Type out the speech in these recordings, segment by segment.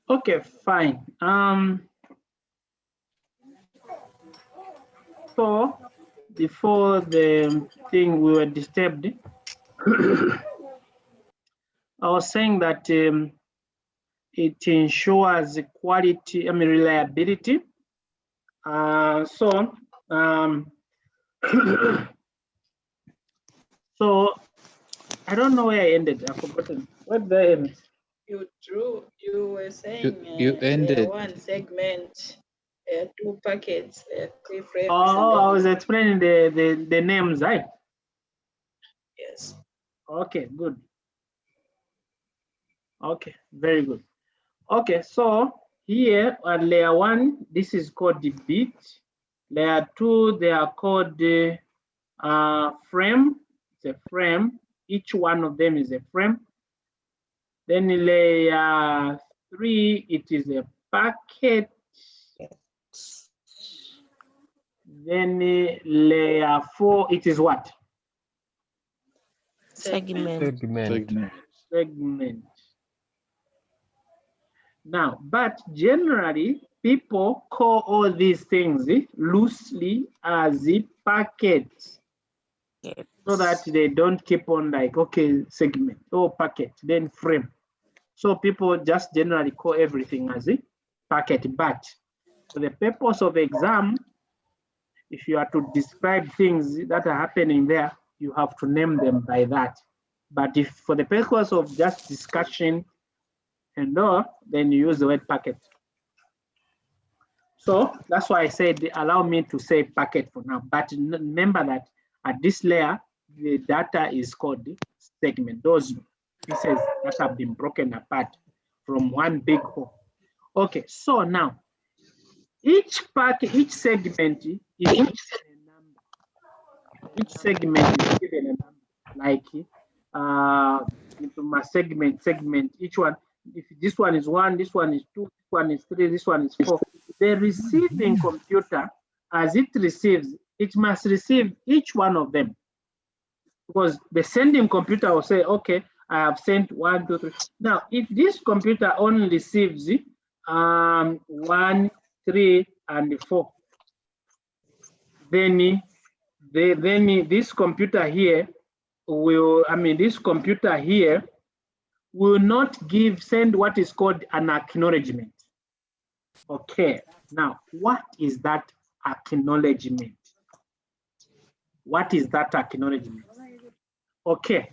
Okay, fine. So before the thing we were disturbed, I was saying that it ensures quality, reliability. So so I don't know where I ended. I've forgotten. Where did I end? You were saying you ended. one segment, two packets, three frames. Oh, I was explaining the names, right? Yes. Okay, good. Okay, very good. Okay, so here on layer 1, this is called the bit. Layer 2, they are called the frame. It's a frame. Each one of them is a frame. Then layer 3, it is a packet. Then layer 4, it is what? Segment. Segment. Now, but generally, people call all these things loosely as packets, so that they don't keep on like, okay, segment or packet, then frame. So people just generally call everything as a packet. But for the purpose of exam, if you are to describe things that are happening there, you have to name them by that. But if for the purpose of just discussion and all, then you use the word packet. So that's why I said allow me to say packet for now. But remember that at this layer, the data is called segment. Those pieces that have been broken apart from one big whole. Okay, so now each segment is given a number. Each segment is given a number. Like into my segment, each one, if this one is 1, this one is 2, this one is 3, this one is 4. The receiving computer, as it receives, it must receive each one of them. Because the sending computer will say, okay, I have sent 1, 2, 3. Now, if this computer only receives 1, 3, and 4, then this computer here will, this computer here will not send what is called an acknowledgement. Okay, now what is that acknowledgement? What is that acknowledgement? Okay,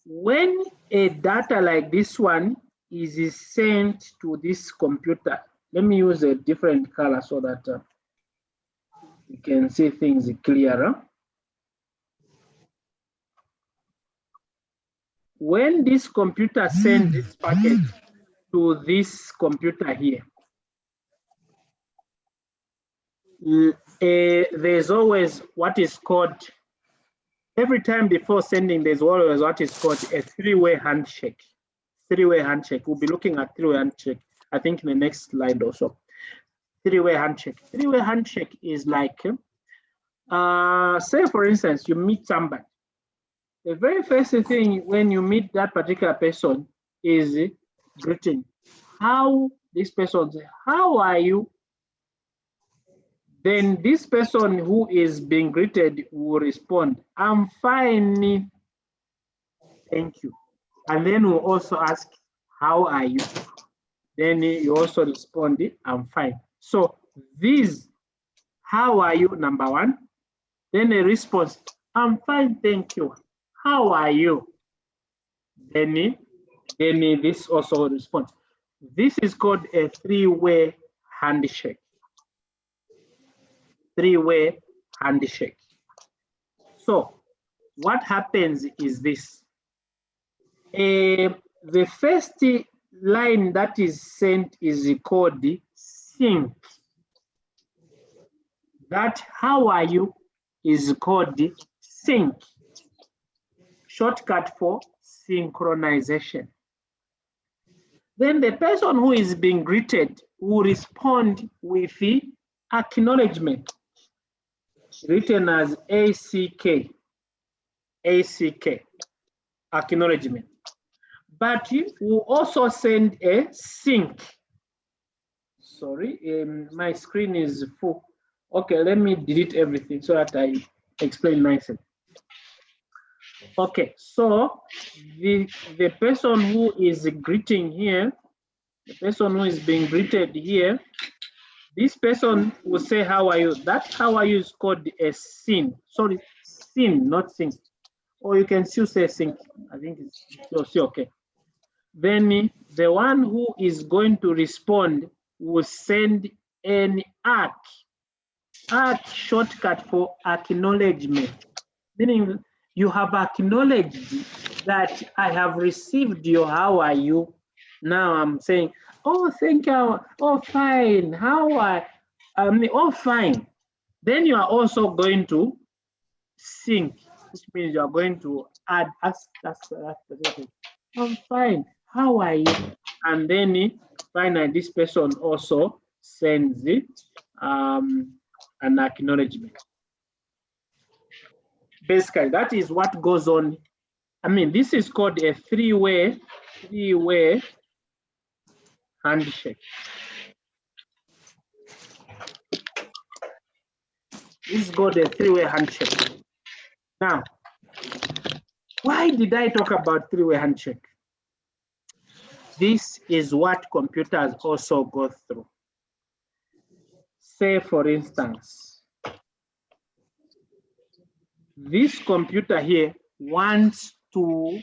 when a data like this one is sent to this computer, let me use a different color so that you can see things clearer. When this computer sends this packet to this computer here, there's always what is called, every time before sending, there's always what is called a three-way handshake. Three-way handshake. We'll be looking at three-way handshake, I think, in the next slide or so. Three-way handshake. Three-way handshake is like, say, for instance, you meet somebody. The very first thing when you meet that particular person is greeting. How this person says, how are you? Then this person who is being greeted will respond, I'm fine, thank you. And then we'll also ask, how are you? Then you also respond, I'm fine. So these, how are you, number 1. Then a response, I'm fine, thank you. How are you? Then this also responds. This is called a three-way handshake. Three-way handshake. So what happens is this. The first line that is sent is called sync. That how are you is called sync. Shortcut for synchronization. Then the person who is being greeted will respond with the acknowledgement, written as ACK, acknowledgement. but you will also send a sync. Sorry, my screen is full. Okay, let me delete everything so that I explain nicely. Okay, so the person who is greeting here, the person who is being greeted here, this person will say, how are you? That how are you is called a SYN. Sorry, SYN, not sync. Or you can still say sync. I think it's still okay. Then the one who is going to respond will send an ACK. ACK shortcut for acknowledgement, meaning you have acknowledged that I have received your how are you. Now I'm saying, oh, thank you, oh, fine, how are oh, fine. Then you are also going to sync, which means you are going to add, that's I'm fine, how are you? And then finally, this person also sends it, an acknowledgement. Basically, that is what goes on. I mean, this is called a three-way handshake. This is called a three-way handshake. Now, why did I talk about three-way handshake? This is what computers also go through. Say, for instance, this computer here wants to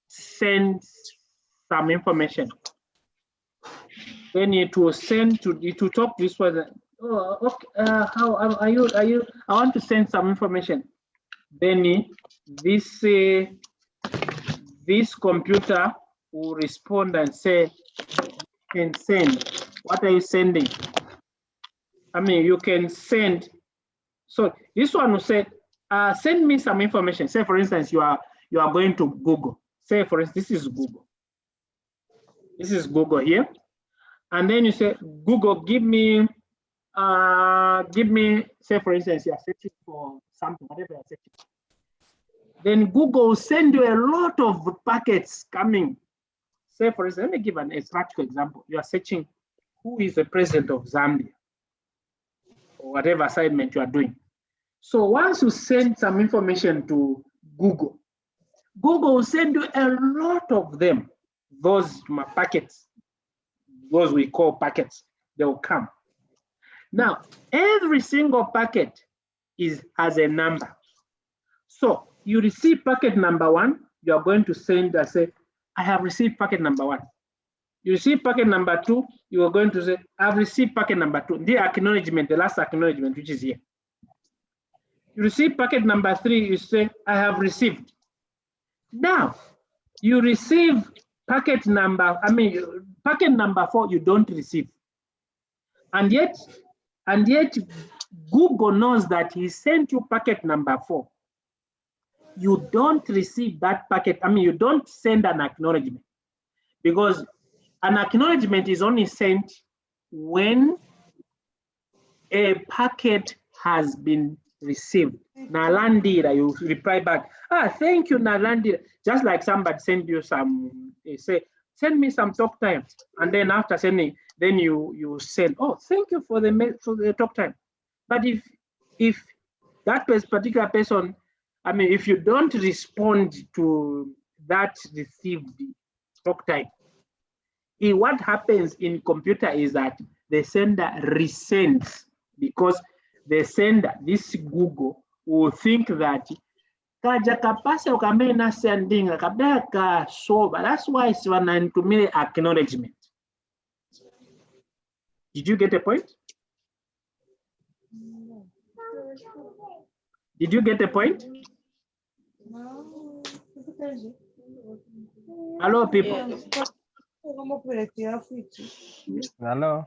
send some information. Then it will send to talk this person. Oh, okay. How are you? I want to send some information. Then this computer will respond and say, "You can send. What are you sending?" I mean, you can send. So this one will say, "Send me some information." Say, for instance, you are going to Google. Say, for instance, this is Google. This is Google here. And then you say, Google, give me, say, for instance, you are searching for something, whatever you are searching. Then Google will send you a lot of packets coming. Say, for instance, let me give a practical example. You are searching who is the president of Zambia, or whatever assignment you are doing. So once you send some information to Google, Google will send you a lot of them, those packets. Those we call packets, they will come. Now, every single packet has a number. So you receive packet number 1, you are going to send and say, I have received packet number 1. You receive packet number 2, you are going to say, I've received packet number 2. The acknowledgement, the last acknowledgement, which is here. You receive packet number 3, you say, I have received. Now, you receive packet number, packet number 4, you don't receive. And yet Google knows that he sent you packet number 4. You don't receive that packet. You don't send an acknowledgement, because an acknowledgement is only sent when a packet has been received. Nalandira, you reply back, thank you, Nalandira. Just like somebody send you some, say, send me some talk time. And then after sending, then you send, oh, thank you for the talk time. But if that particular person, if you don't respond to that received talk time, what happens in computer is that the sender resends, because the sender, this Google, will think that that's why it's an acknowledgement. Did you get a point? Did you get a point? Hello, people. Hello.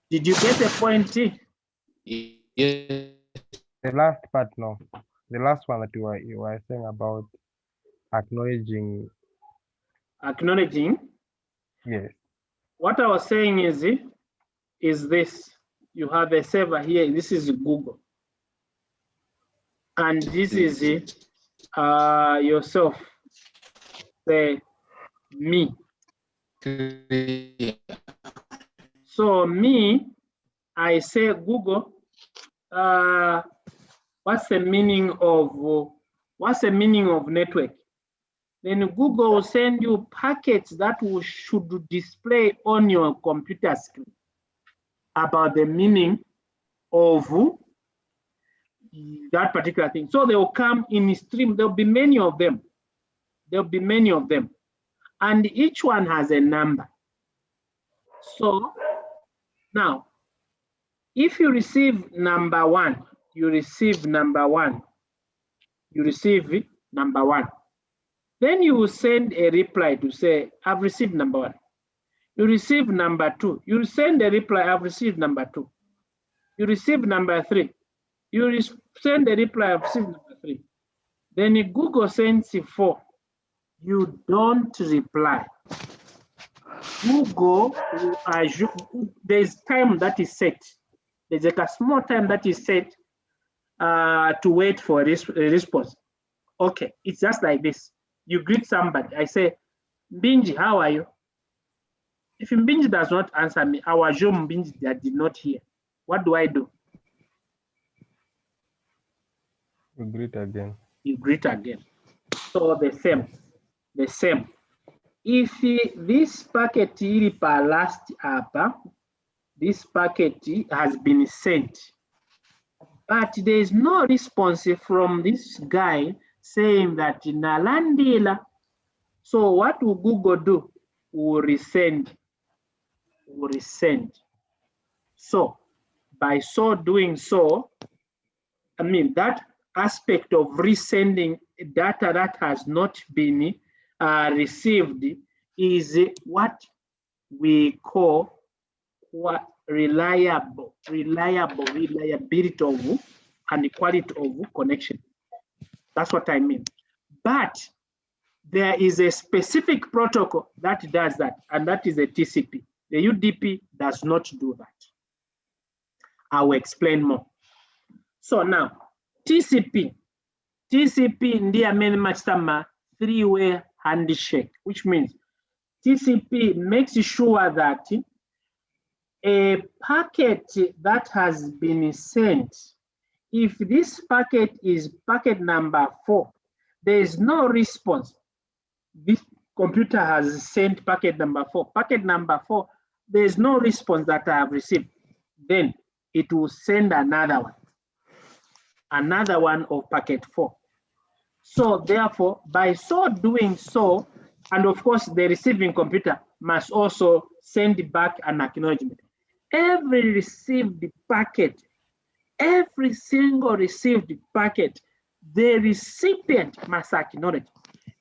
Did you get a point? Yes. The last part, no. The last one that you were saying about acknowledging. Acknowledging? Yes. What I was saying is this. You have a server here. This is Google. And this is yourself. say me. So me, I say Google, what's the meaning of network? Then Google will send you packets that should display on your computer screen about the meaning of that particular thing. So they will come in stream. There'll be many of them. And each one has a number. So now, if you receive number one, you receive number one. Then you will send a reply to say, I've received number one. You receive number two. You send a reply, I've received number two. You receive number three. You send a reply, I've received number three. Then Google sends four. You don't reply. Google, there's time that is set. There's like a small time that is set to wait for a response. Okay, it's just like this. You greet somebody. I say, Mbinji, how are you? If Mbinji does not answer me, I will assume Mbinji that did not hear. What do I do? You greet again. You greet again. So the same. If this packet last up, this packet has been sent, but there is no response from this guy saying that Nalandila. So what will Google do? Will resend. So by doing so, I mean that aspect of resending data that has not been received is what we call reliability of and quality of connection. That's what I mean. But there is a specific protocol that does that, and that is a TCP. The UDP does not do that. I will explain more. So now, TCP ndiye amene machitama three-way handshake, which means TCP makes sure that a packet that has been sent, if this packet is packet number 4, there is no response. This computer has sent packet number 4. Packet number 4, there is no response that I have received. Then it will send another one of packet 4. So therefore, by doing so, and of course the receiving computer must also send back an acknowledgement. Every received packet, every single received packet, the recipient must acknowledge.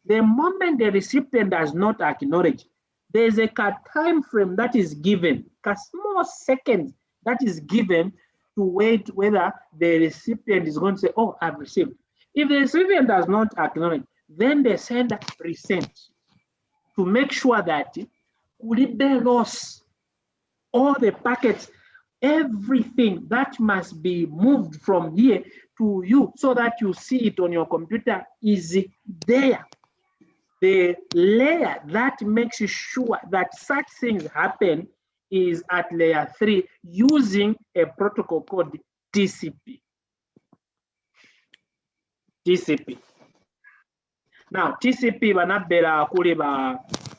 The moment the recipient does not acknowledge, there is a time frame that is given, a small second that is given to wait whether the recipient is going to say, oh, I've received. If the recipient does not acknowledge, then the sender resends to make sure that loss, all the packets, everything that must be moved from here to you so that you see it on your computer is there. The layer that makes sure that such things happen is at layer 3 using a protocol called TCP. Now TCP banabera kuliba,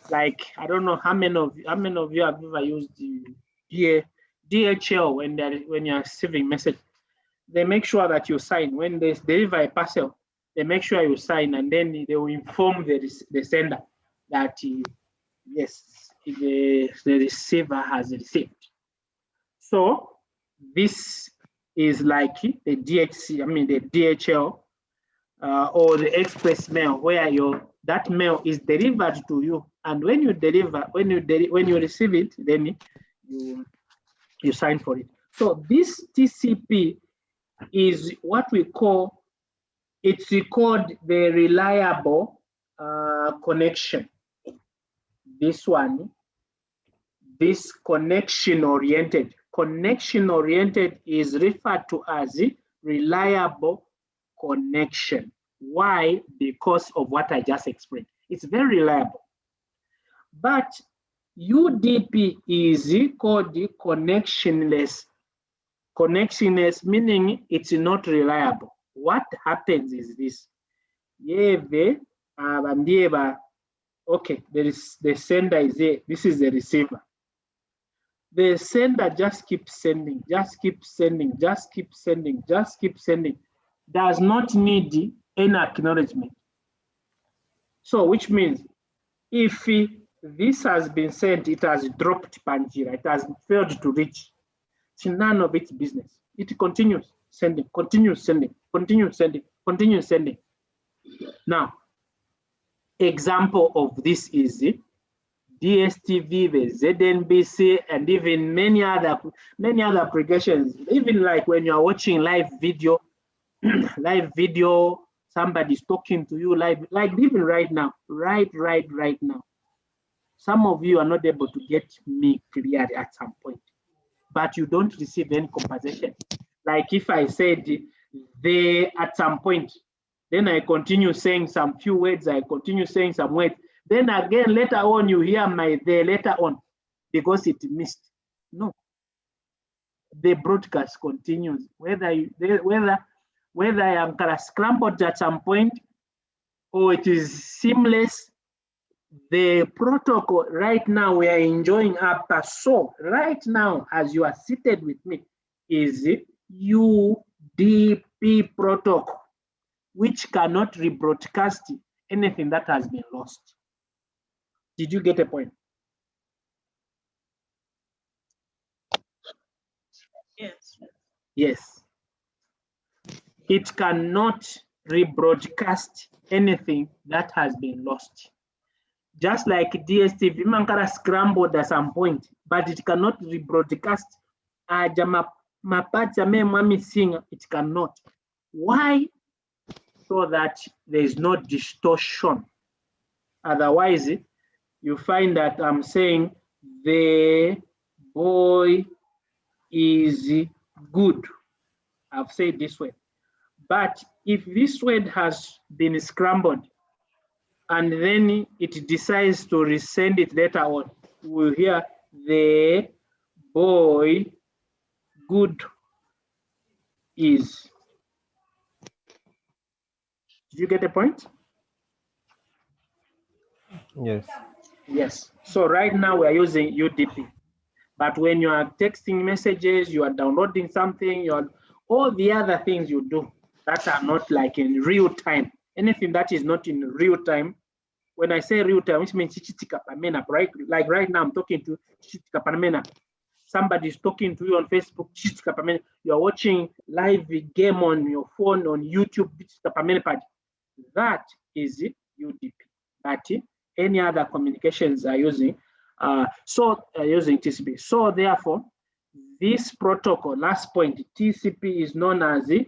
like I don't know how many of you have ever used the DHL when you're receiving message. They make sure that you sign when they deliver a parcel. They make sure you sign, and then they will inform the sender that yes, the receiver has received. So this is like the DHL or the express mail, where that mail is delivered to you, and when you receive it, then you sign for it. So this TCP is what we call, it's called the reliable connection. This one, this connection oriented is referred to as reliable connection. Why? Because of what I just explained. It's very reliable. But UDP is called connectionless. Connectionless meaning it's not reliable. What happens is this. Okay, there is the sender is here. This is the receiver. The sender just keeps sending, just keeps sending, just keeps sending, just keeps sending. Does not need any acknowledgement. So which means if this has been sent, it has dropped Panjira, it has failed to reach. It's none of its business. It continues sending, continues sending, continues sending, continues sending. Now, example of this is DSTV, the ZNBC, and even many other applications. Even like when you are watching live video, somebody's talking to you live, like even right now, right now. Some of you are not able to get me clearly at some point, but you don't receive any compensation. Like if I said they at some point, then I continue saying some few words, I continue saying some words. Then again, later on, you hear my there later on because it missed. No. The broadcast continues. Whether I am kind of scrambled at some point or it is seamless, the protocol right now we are enjoying after. So right now, as you are seated with me, is UDP protocol, which cannot rebroadcast anything that has been lost. Did you get a point? Yes. Yes. It cannot rebroadcast anything that has been lost. Just like DSTV, man can scrambled at some point, but it cannot rebroadcast. It cannot. Why? So that there is no distortion. Otherwise, you find that I'm saying the boy is good. I've said this way. But if this word has been scrambled and then it decides to resend it later on, we'll hear the boy good is. Did you get the point? Yes. Yes. So right now we are using UDP. But when you are texting messages, you are downloading something, you are all the other things you do that are not like in real time. Anything that is not in real time. When I say real time, which means right? Like right now, I'm talking to somebody is talking to you on Facebook. You are watching live game on your phone on YouTube. That is UDP. But any other communications are using using TCP. So therefore, this protocol, last point, TCP is known as the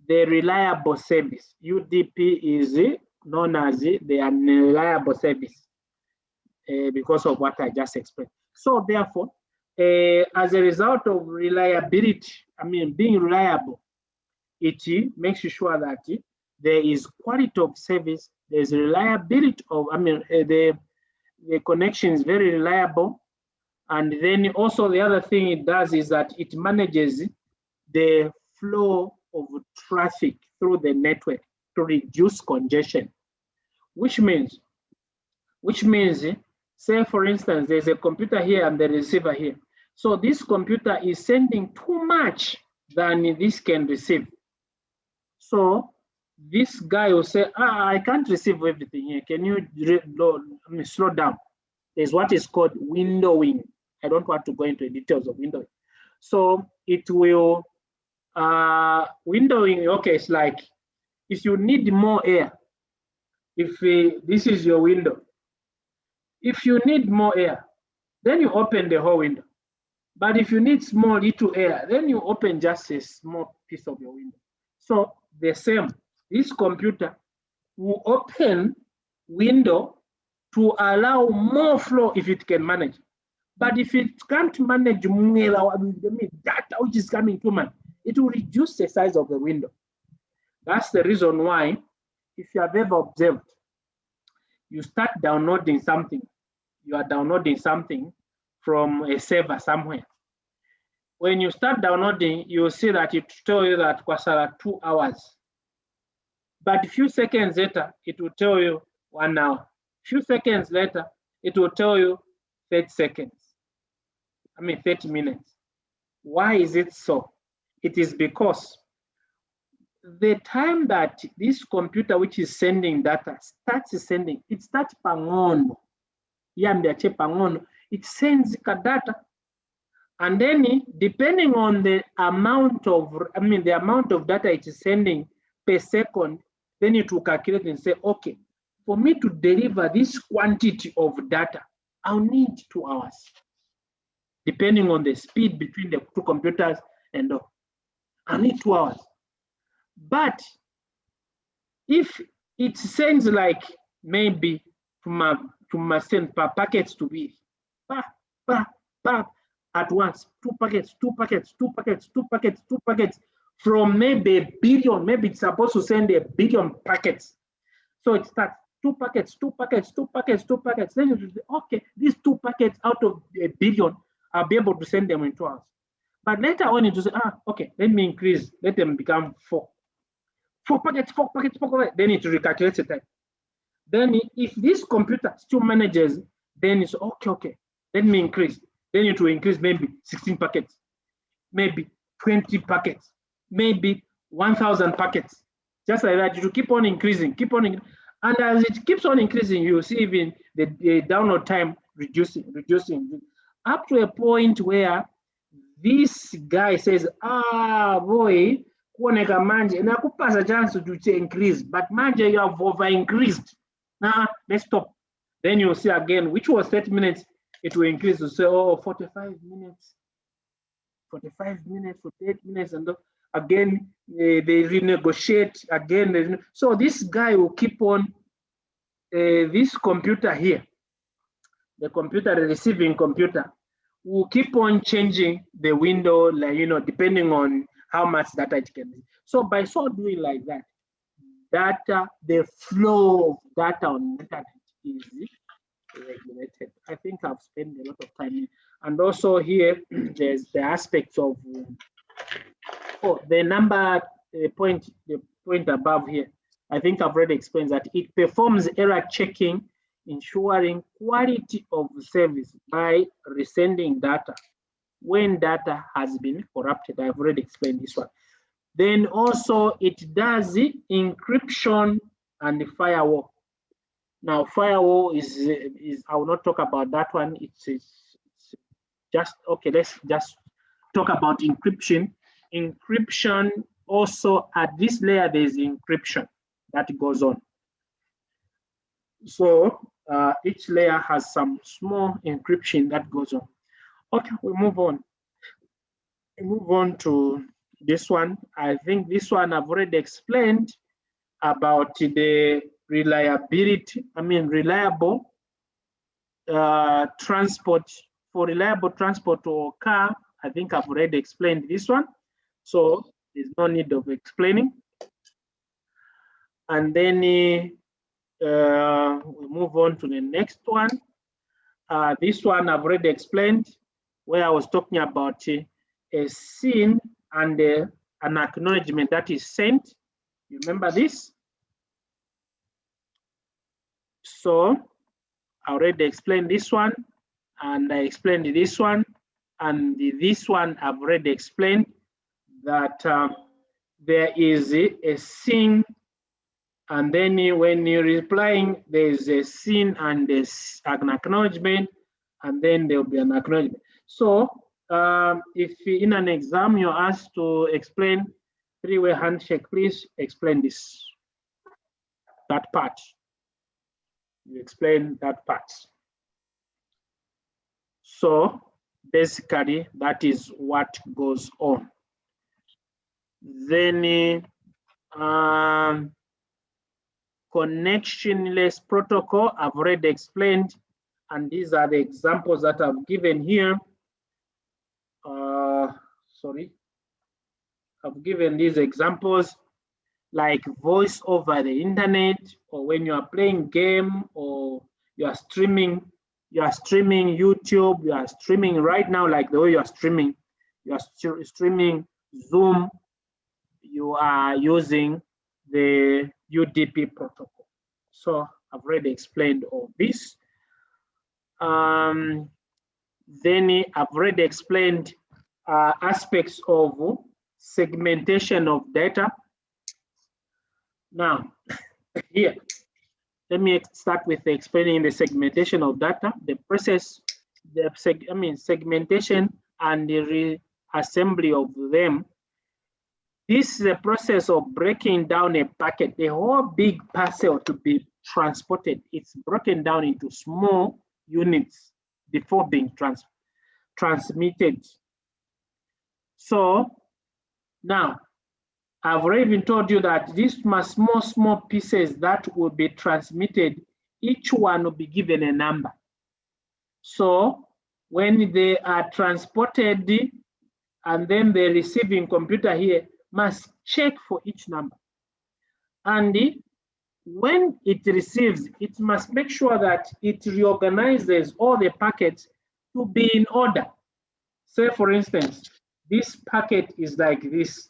reliable service. UDP is known as the unreliable service because of what I just explained. So therefore, as a result of reliability, being reliable, it makes you sure that there is quality of service, there's reliability of, the connection is very reliable. And then also the other thing it does is that it manages the flow of traffic through the network to reduce congestion, which means, say for instance, there's a computer here and the receiver here. So this computer is sending too much than this can receive. So this guy will say, I can't receive everything here. Can you slow down? There's what is called windowing. I don't want to go into the details of windowing. So it will, windowing, okay, it's like if you need more air, if this is your window, if you need more air, then you open the whole window. But if you need small little air, then you open just a small piece of your window. So the same, this computer will open window to allow more flow if it can manage. But if it can't manage data which is coming to man, it will reduce the size of the window. That's the reason why if you have ever observed, you start downloading something, you are downloading something from a server somewhere. When you start downloading, you'll see that it tell you that kwasala 2 hours. But a few seconds later, it will tell you 1 hour. Few seconds later, it will tell you 30 seconds. 30 minutes. Why is it so? It is because the time that this computer which is sending data starts sending, it starts pangono. It sends data. And then depending on the amount of, the amount of data it is sending per second, then it will calculate and say, okay, for me to deliver this quantity of data, I'll need 2 hours, depending on the speed between the two computers and all. I need 2 hours. But if it sends like maybe to send per packets to be at once, 2 packets, 2 packets, 2 packets, 2 packets, 2 packets, from maybe a billion, maybe it's supposed to send a billion packets. So it starts 2 packets, 2 packets, 2 packets, 2 packets. Then you say, okay, these 2 packets out of a billion, I'll be able to send them in 2 hours. But later on, you say, okay, let me increase, let them become 4. 4 packets, 4 packets, 4 packets. Then it recalculates the time. Then if this computer still manages, then it's okay, let me increase. Then it will increase maybe 16 packets, maybe 20 packets, maybe 1,000 packets. Just like that, it will keep on increasing, and as it keeps on increasing, you see even the download time reducing, up to a point where this guy says, boy, kuoneka manje, nakupasa chance to increase, but manje you have over increased. Let's stop. Then you'll see again, which was 30 minutes, it will increase to say, 45 minutes, 48 minutes, and again, they renegotiate again. So this guy will keep on, this computer here, the receiving computer, will keep on changing the window, depending on how much data it can be. So by so doing like that, the flow of data on the internet is regulated. I think I've spent a lot of time. And also here, there's the aspects of the point above here. I think I've already explained that it performs error checking, ensuring quality of service by resending data when data has been corrupted. I've already explained this one. Then also it does the encryption and the firewall. Now firewall is I will not talk about that one. It's just okay. Let's just talk about encryption. Encryption also at this layer there's encryption that goes on. So each layer has some small encryption that goes on. Okay, we move on. We move on to this one. I think this one I've already explained about the reliability. Reliable transport. For reliable transport to occur, I think I've already explained this one. So there's no need of explaining. And then we move on to the next one. This one I've already explained, where I was talking about a scene and an acknowledgement that is sent. You remember this? So I already explained this one, and I explained this one, and this one I've already explained that there is a scene, and then when you're replying, there's a scene and there's an acknowledgement, and then there'll be an acknowledgement. So if in an exam you're asked to explain three-way handshake, please explain that part. You explain that part. So basically, that is what goes on. Then connectionless protocol, I've already explained, and these are the examples that I've given here. I've given these examples like voice over the internet, or when you are playing game, or you are streaming YouTube, you are streaming right now, like the way you are streaming Zoom, you are using the UDP protocol. So I've already explained all this. Then I've already explained aspects of segmentation of data. Now, here, let me start with explaining the segmentation of data, the process, segmentation and the reassembly of them. This is a process of breaking down a packet, the whole big parcel to be transported. It's broken down into small units before being transmitted. So now, I've already told you that these small pieces that will be transmitted, each one will be given a number. So when they are transported and then the receiving computer here must check for each number. And when it receives, it must make sure that it reorganizes all the packets to be in order. Say, for instance, this packet is like this,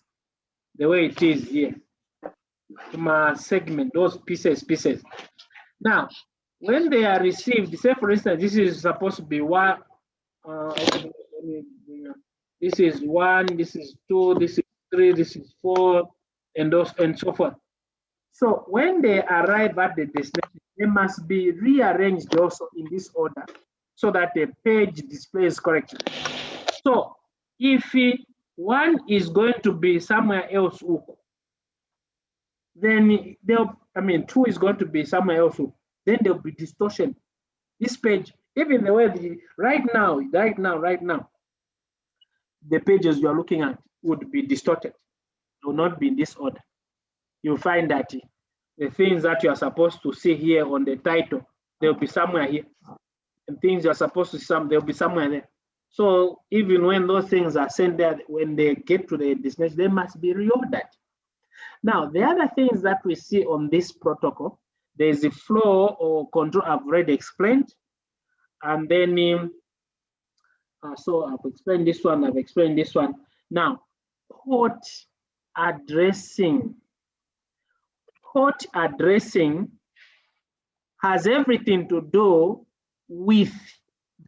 the way it is here. My segment, those pieces. Now, when they are received, say, for instance, this is supposed to be one. This is 1, this is 2, this is 3, this is 4, and so forth. So when they arrive at the destination, they must be rearranged also in this order so that the page displays correctly. So if one is going to be somewhere else, then 2 is going to be somewhere else, then there'll be distortion. This page, even the way right now, the pages you are looking at would be distorted. It will not be in this order. You'll find that the things that you are supposed to see here on the title, they'll be somewhere here. And things you're supposed to see, they'll be somewhere there. So even when those things are sent there, when they get to the destination, they must be reordered. Now, the other things that we see on this protocol, there's a flow or control I've already explained. And then, so I've explained this one, I've explained this one. Now, port addressing. Port addressing has everything to do with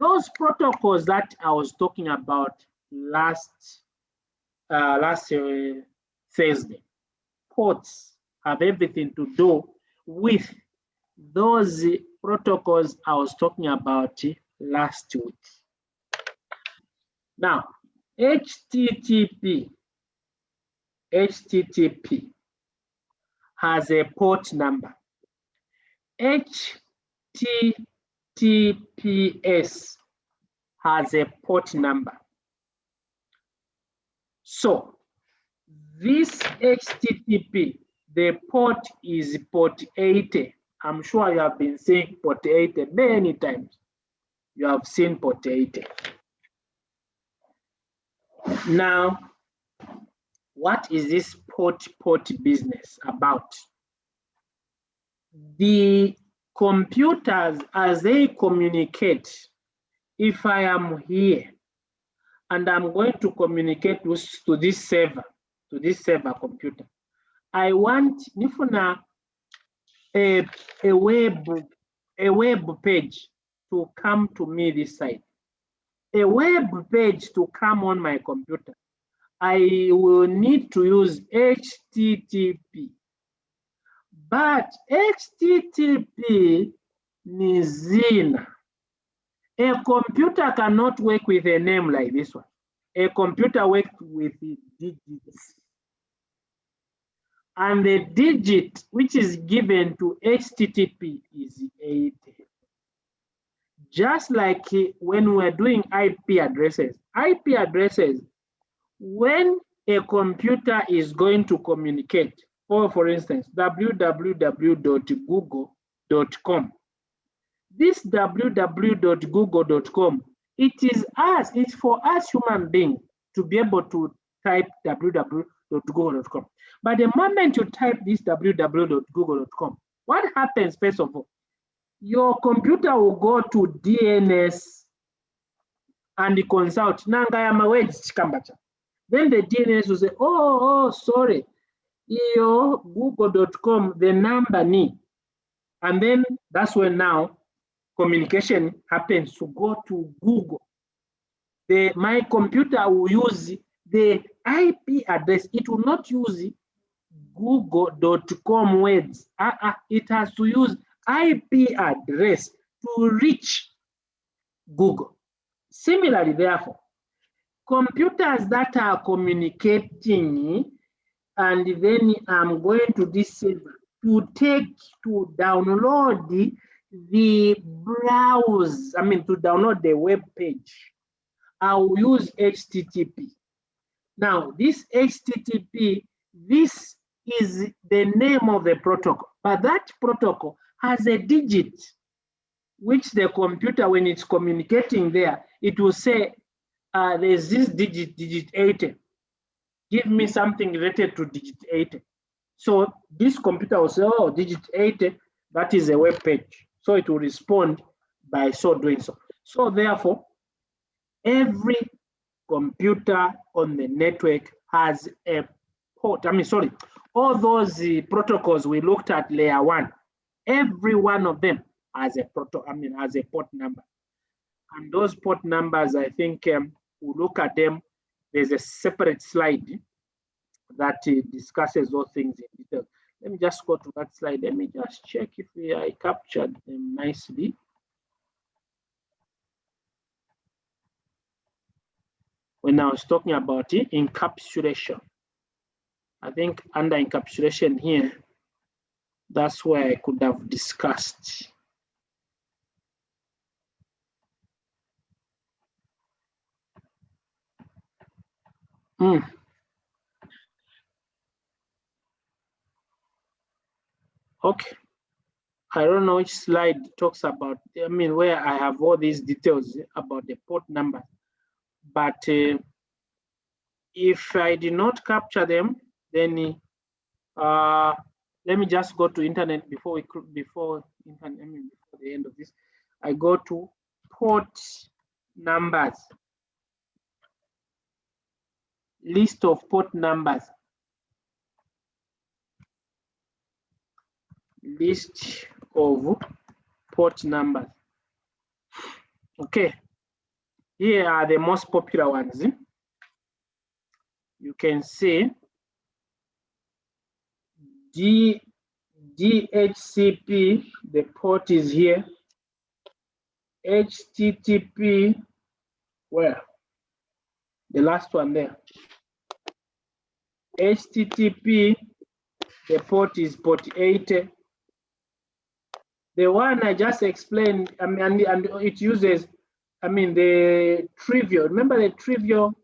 those protocols that I was talking about last Thursday. Ports have everything to do with those protocols I was talking about last week. Now, HTTP has a port number. HTTPS has a port number. So this HTTP, the port is port 80. I'm sure you have been seeing port 80 many times. You have seen port 80. Now, what is this port business about? The computers, as they communicate, if I am here and I'm going to communicate to this server computer, I want a web page to come to me this side. A web page to come on my computer, I will need to use HTTP. But HTTP Nizina. A computer cannot work with a name like this one. A computer works with digits. And the digit which is given to HTTP is 80. Just like when we're doing IP addresses, when a computer is going to communicate, for instance, www.google.com. This www.google.com, it's for us human beings to be able to type www www.google.com. But the moment you type this www.google.com, what happens first of all? Your computer will go to DNS and consult. Then the DNS will say, oh, sorry, your google.com, the number ni. And then that's when now communication happens to go to Google. My computer will use the IP address. It will not use google.com words. It has to use IP address to reach Google. Similarly, therefore, computers that are communicating, and then I'm going to this server to download the browse, to download the web page. I'll use HTTP. Now, this HTTP, this is the name of the protocol, but that protocol has a digit, which the computer, when it's communicating there, it will say, there's this digit 80. Give me something related to digit 80. So this computer will say, oh, digit 80, that is a web page. So it will respond by so doing so. So therefore, every computer on the network has a port. All those protocols we looked at layer 1, every one of them has a has a port number. And those port numbers, I think we'll look at them. There's a separate slide that discusses those things in detail. Let me just go to that slide. Let me just check if I captured them nicely. When I was talking about encapsulation, I think under encapsulation here, that's where I could have discussed. Okay, I don't know which slide talks about, where I have all these details about the port number, but if I did not capture them, then let me just go to internet before the end of this. I go to port numbers, list of port numbers, list of port numbers. Okay, here are the most popular ones. You can see DHCP, the port is here. HTTP, where? The last one there. HTTP, the port is port 80. The one I just explained, and it uses, the trivial. Remember the trivial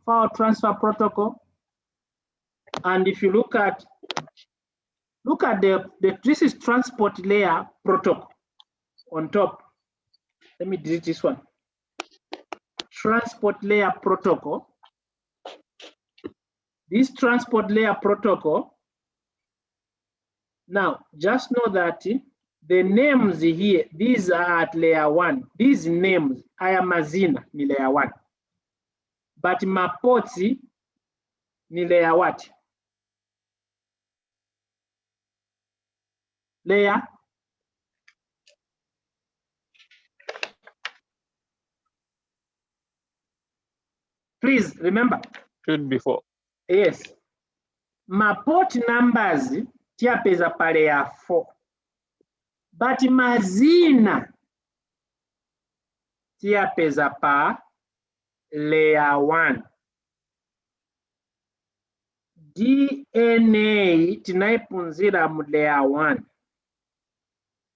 file transfer protocol? And if you look at this is transport layer protocol on top. Let me delete this one. Transport layer protocol. This transport layer protocol. Now, just know that the names here, these are at layer 1. These names, I am Mazina, ni layer 1. But my ports, ni layer what? Layer. Please remember. Should be 4. Yes. My port numbers, tiapeza pa layer 4. But mazina, tiapeza pa layer 1. DNA tinaipunzira mu layer 1.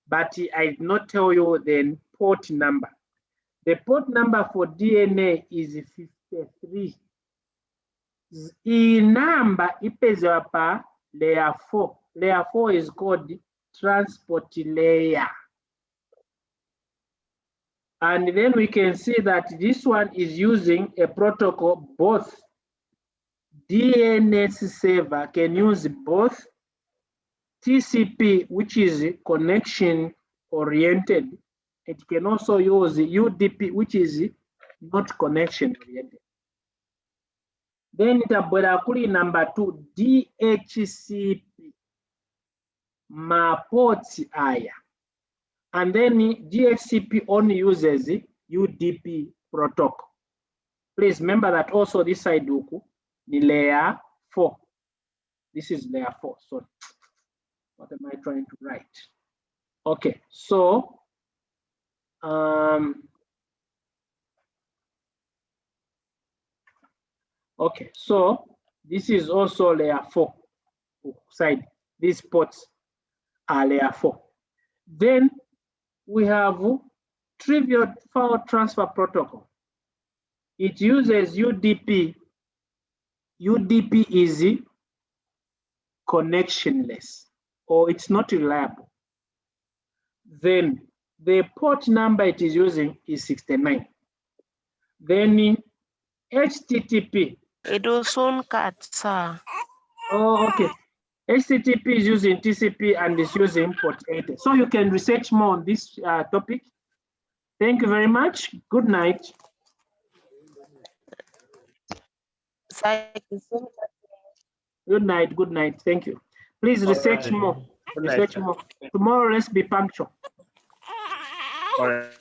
But I did not tell you the port number. The port number for DNA is 53. Number ipeza pa layer 4. Layer 4 is called transport layer. And then we can see that this one is using a protocol, both DNS server can use both TCP, which is connection oriented. It can also use UDP, which is not connection oriented. Then tabwera number 2, DHCP ports aya. And then DHCP only uses UDP protocol. Please remember that also this side is layer 4. This is layer 4. So what am I trying to write? Okay, so okay, so this is also layer 4 side. These ports are layer 4. Then we have trivial file transfer protocol. It uses UDP. UDP is connectionless, or it's not reliable. Then the port number it is using is 69. Then HTTP. It will soon cut, sir. Oh, okay. HTTP is using TCP and is using port 80. So you can research more on this topic. Thank you very much. Good night. Good night. Good night. Thank you. Please research more. Research more. Tomorrow, let's be punctual. All right.